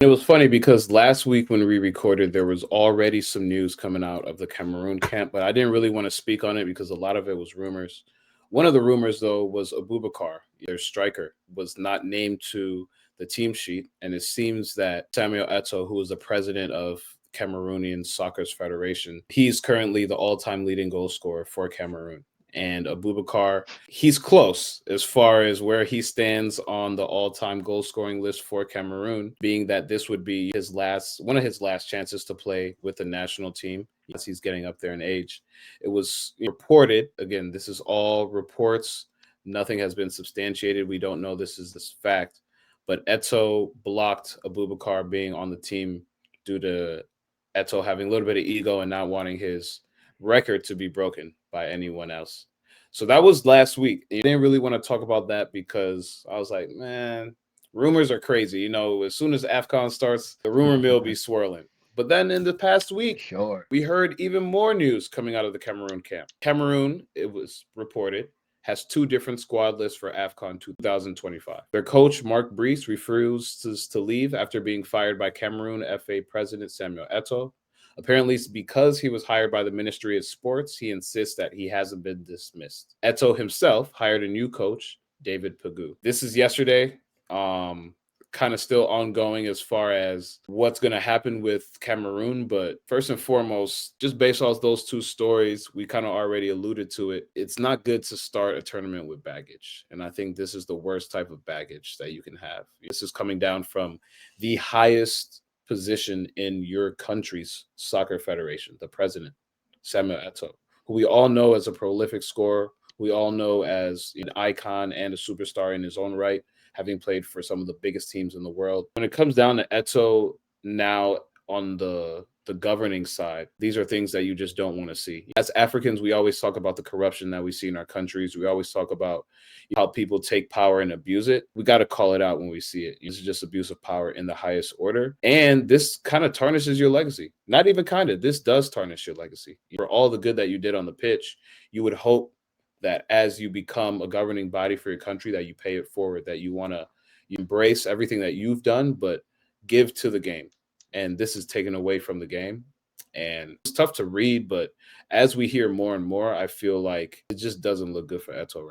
It was funny because last week when we recorded, there was already some news coming out of the Cameroon camp, but I didn't really want to speak on it because a lot of it was rumors. One of the rumors, though, was Abubakar, their striker, was not named to the team sheet. And it seems that Samuel Eto'o, who is the president of Cameroonian Soccer's Federation, he's currently the all-time leading goal scorer for Cameroon. And Abubakar, he's close as far as where he stands on the all-time goal scoring list for Cameroon, being that this would be one of his last chances to play with the national team as he's getting up there in age. It was reported, again, this is all reports, nothing has been substantiated. We don't know this fact, but Eto'o blocked Abubakar being on the team due to Eto'o having a little bit of ego and not wanting his record to be broken by anyone else. So that was last week. I didn't really want to talk about that because I was like, man, rumors are crazy. As soon as AFCON starts, the rumor mill be swirling. But then in the past For week, sure. we heard even more news coming out of the Cameroon camp. Cameroon, it was reported, has two different squad lists for AFCON 2025. Their coach, Mark Brees, refuses to leave after being fired by Cameroon FA President Samuel Eto'o. Apparently, because he was hired by the Ministry of Sports, he insists that he hasn't been dismissed. Eto'o himself hired a new coach, David Pagou. This is yesterday. Kind of still ongoing as far as what's going to happen with Cameroon. But first and foremost, just based off those two stories, we kind of already alluded to it. It's not good to start a tournament with baggage. And I think this is the worst type of baggage that you can have. This is coming down from the highest position in your country's soccer federation, the president, Samuel Eto'o, who we all know as a prolific scorer, we all know as an icon and a superstar in his own right, having played for some of the biggest teams in the world. When it comes down to Eto'o now on the governing side, these are things that you just don't want to see. As Africans, we always talk about the corruption that we see in our countries. We always talk about how people take power and abuse it. We got to call it out when we see it. This is just abuse of power in the highest order. And this kind of tarnishes your legacy. Not even kind of, this does tarnish your legacy. For all the good that you did on the pitch, you would hope that as you become a governing body for your country, that you pay it forward, that you want to embrace everything that you've done, but give to the game. And this is taken away from the game. And it's tough to read, but as we hear more and more, I feel like it just doesn't look good for Eto'o.